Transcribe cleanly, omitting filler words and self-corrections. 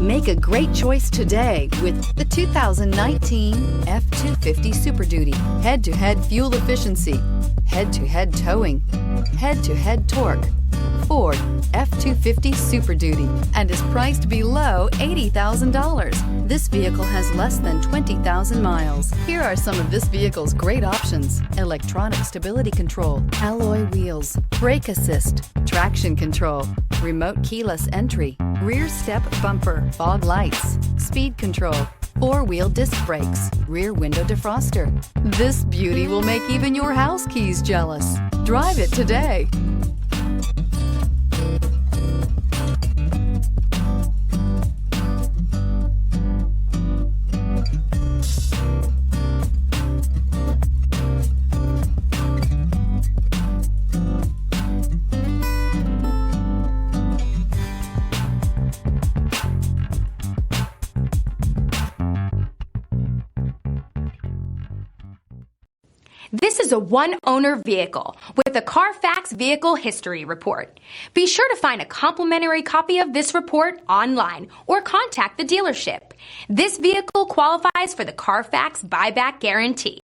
Make a great choice today with the 2019 F-250 Super Duty. Head-to-head fuel efficiency, head-to-head towing, head-to-head torque. Ford F-250 Super Duty and is priced below $80,000. This vehicle has less than 20,000 miles. Here are some of this vehicle's great options: electronic stability control, alloy wheels, brake assist, traction control, remote keyless entry, rear step bumper, fog lights, speed control, four-wheel disc brakes, rear window defroster. This beauty will make even your house keys jealous. Drive it today. This is a one-owner vehicle with a CARFAX Vehicle History Report. Be sure to find a complimentary copy of this report online or contact the dealership. This vehicle qualifies for the CARFAX Buyback Guarantee.